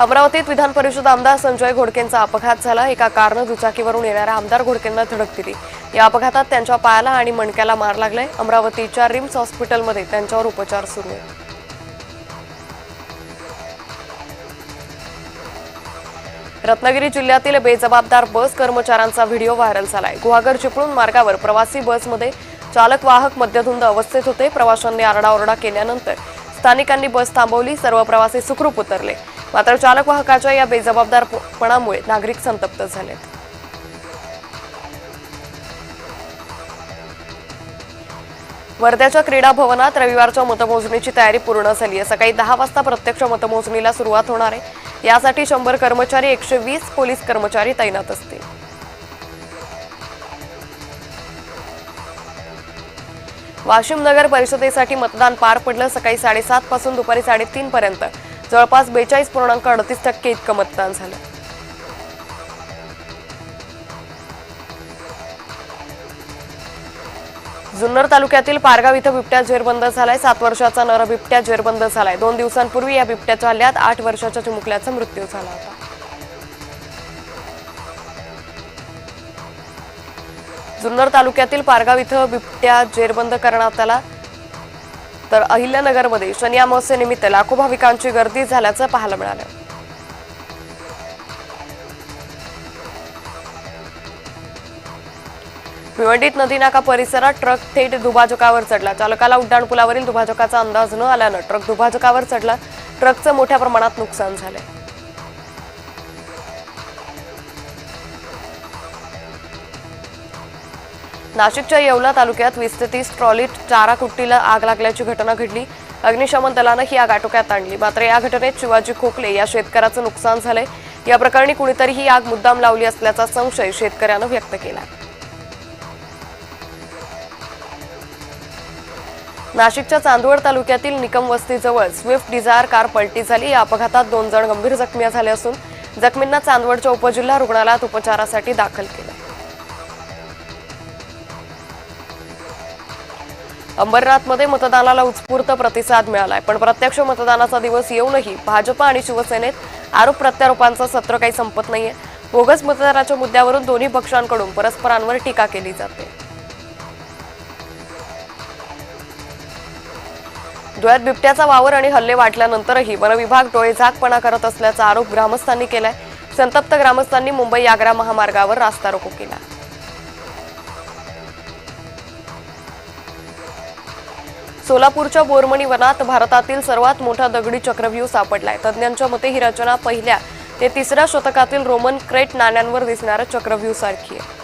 अमरावतीत विधान परिषद आमदार संजय घोडकेंचा अपघात झाला। एका कारने दुचाकीवरून येणाऱ्या आमदार घोडकेंना धडक दिली। या अपघातात त्यांच्या पायाला आणि मणक्याला मार लागलाय। अमरावतीच्या रिम्स हॉस्पिटलमध्ये त्यांच्यावर उपचार सुरू आहेत। रत्नागिरी जिल्ह्यातील बेजबाबदार बस कर्मचाऱ्यांचा व्हिडिओ व्हायरल झालाय। गुहागर चिपळूण मार्गावर प्रवासी बसमध्ये चालक वाहक मद्यधुंद अवस्थेत होते। प्रवाशांनी आरडाओरडा केल्यानंतर स्थानिकांनी बस थांबवली। सर्व प्रवासी सुखरूप उतरले। मात्र चालक वाहकाच्या या बेजबाबदारपणामुळे नागरिक संतप्त झालेत। वर्ध्याच्या क्रीडा भवनात रविवारच्या मतमोजणीची तयारी पूर्ण झाली आहे। सकाळी 10 वाजता प्रत्यक्ष मतमोजणीला सुरुवात होणार आहे। यासाठी 100 कर्मचारी 120 पोलीस कर्मचारी तैनात असतील। वाशिम नगर परिषदेसाठी मतदान पार पडलं। सकाळी 7:30 पासून दुपारी 3:30 पर्यंत जवळपास 42.38% इतकं मतदान झालं। जुन्नर तालुक्यातील पारगाव इथं बिबट्या जेरबंद झालाय। 7 वर्षाचा नर बिबट्या जेरबंद झालाय। 2 दिवसांपूर्वी या बिबट्याच्या हल्ल्यात 8 वर्षाच्या चिमुकल्याचा मृत्यू झाला होता। जुन्नर तालुक्यातील पारगाव इथं बिबट्या जेरबंद करण्यात आला। तर अहिल्यानगरमध्ये शनी अमावस्येनिमित्त लाखो भाविकांची गर्दी झाल्याचं पाहायला मिळालं। भिवंडीत नदीनाका परिसरात ट्रक थेट दुभाजकावर चढला। चालकाला उड्डाणपुलावरील दुभाजकाचा अंदाज न आल्यानं ट्रक दुभाजकावर चढला। ट्रकचं मोठ्या प्रमाणात नुकसान झालंय। नाशिकच्या येवला तालुक्यात 20 ते 30 ट्रॉलीत चारा कुट्टीला आग लागल्याची घटना घडली। अग्निशमन दलानं ही आग आटोक्यात आणली। मात्र या घटनेत शिवाजी खोकले या शेतकऱ्याचं नुकसान झालंय। या प्रकरणी कुणीतरी ही आग मुद्दाम लावली असल्याचा संशय शेतकऱ्यानं व्यक्त केला। नाशिकच्या चांदवड तालुक्यातील निकम वस्तीजवळ स्विफ्ट डिझायर कार पलटी झाली। या अपघातात 2 जण गंभीर जखमी झाले असून जखमींना चांदवडच्या उपजिल्हा रुग्णालयात उपचारासाठी दाखल केले। अंबरनाथमध्ये मतदानाला उत्स्फूर्त प्रतिसाद मिळालाय। पण प्रत्यक्ष मतदानाचा दिवस येऊनही भाजप आणि शिवसेनेत आरोप प्रत्यारोपांचं सत्र काही संपत नाहीये। बोगस मतदानाच्या मुद्द्यावरून दोन्ही पक्षांकडून परस्परांवर टीका केली जाते। धुळ्यात बिबट्याचा वावर आणि हल्ले वाटल्यानंतरही वनविभाग डोळेझाकपणा करत असल्याचा आरोप ग्रामस्थांनी केलाय। संतप्त ग्रामस्थांनी मुंबई आग्रा महामार्गावर रास्ता रोको केला। सोलापूरच्या बोरमणी वनात भारतातील सर्वात मोठा दगडी चक्रव्यूह सापडलाय। तज्ज्ञांच्या मते ही रचना 1ल्या ते 3ऱ्या शतकातील रोमन क्रेट नाण्यांवर दिसणाऱ्या चक्रव्यूह सारखी आहे।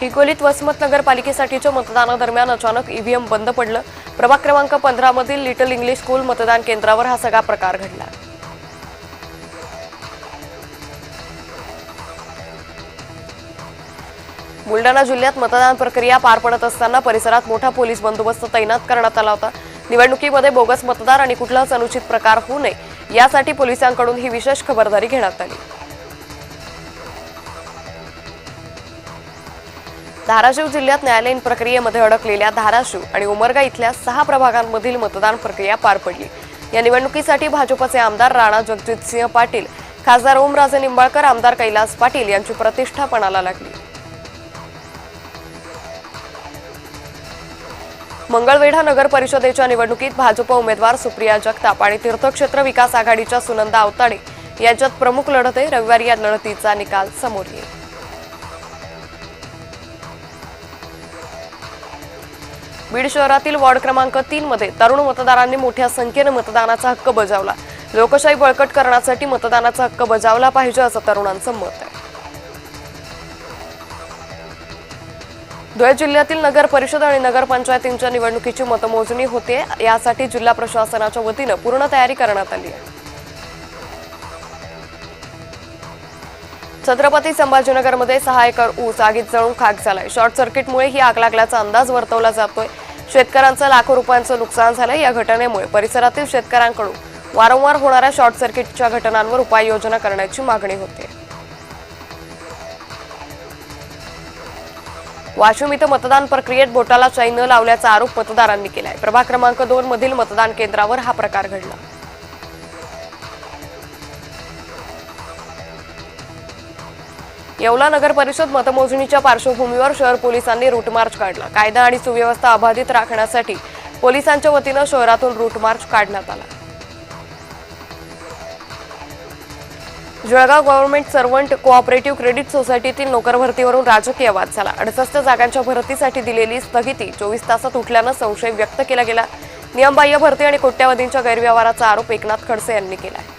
हिंगोलीत वसमत नगरपालिकेसाठीच्या मतदानादरम्यान अचानक ईव्हीएम बंद पडलं। प्रभाग क्रमांक 15 मधील लिटल इंग्लिश स्कूल मतदान केंद्रावर हा सगळा प्रकार घडला। बुलढाणा जिल्ह्यात मतदान प्रक्रिया पार पडत असताना परिसरात मोठा पोलीस बंदोबस्त तैनात करण्यात आला होता। निवडणुकीमध्ये बोगस मतदार आणि कुठलाच अनुचित प्रकार होऊ नये यासाठी पोलिसांकडून ही विशेष खबरदारी घेण्यात आली। धाराशिव जिल्ह्यात न्यायालयीन प्रक्रियेमध्ये अडकलेल्या धाराशिव आणि उमरगा इथल्या 6 प्रभागांमधील मतदान प्रक्रिया पार पडली। या निवडणुकीसाठी भाजपचे आमदार राणा जगजितसिंह पाटील, खासदार ओमराजे निंबाळकर, आमदार कैलास पाटील यांची प्रतिष्ठा पणाला लागली। मंगळवेढा नगर परिषदेच्या निवडणुकीत भाजप उमेदवार सुप्रिया जगताप आणि तीर्थक्षेत्र विकास आघाडीच्या सुनंदा आवताडे यांच्यात प्रमुख लढत आहे। रविवारी या लढतीचा निकाल समोर येईल। बीड शहरातील वॉर्ड क्रमांक 3 मध्ये तरुण मतदारांनी मोठ्या संख्येने मतदानाचा हक्क बजावला। लोकशाही बळकट करण्यासाठी मतदानाचा हक्क बजावला पाहिजे असं तरुणांचं मत आहे। धुळे जिल्ह्यातील नगर परिषद आणि नगरपंचायतींच्या निवडणुकीची मतमोजणी होते। यासाठी जिल्हा प्रशासनाच्या वतीनं पूर्ण तयारी करण्यात आली आहे। छत्रपती संभाजीनगरमध्ये 6 एकर ऊस आगीत जळून खाक झालाय। शॉर्ट सर्किटमुळे ही आग लागल्याचा अंदाज वर्तवला जातोय। शेतकऱ्यांचं लाखो रुपयांचं नुकसान झालंय। या घटनेमुळे परिसरातील शेतकऱ्यांकडून वारंवार होणाऱ्या शॉर्ट सर्किटच्या घटनांवर उपाययोजना करण्याची मागणी होते। वाशिम इथं मतदान प्रक्रियेत बोटाला चैन न लावल्याचा आरोप मतदारांनी केलाय। प्रभाग क्रमांक 2 मधील मतदान केंद्रावर हा प्रकार घडला। येवला नगर परिषद मतमोजणीच्या पार्श्वभूमीवर शहर पोलिसांनी रूट मार्च काढला। कायदा आणि सुव्यवस्था अबाधित राखण्यासाठी पोलिसांच्या वतीनं शहरातून रूट मार्च काढण्यात आला। Jalgaon government servant cooperative credit सोसायटीतील नोकर भरतीवरून राजकीय वाद झाला। 68 जागांच्या भरतीसाठी दिलेली स्थगिती 24 तासात उठल्यानं संशय व्यक्त केला गेला। नियमबाह्य भरती आणि कोट्यावधींच्या गैरव्यवहाराचा आरोप एकनाथ खडसे यांनी केला आहे।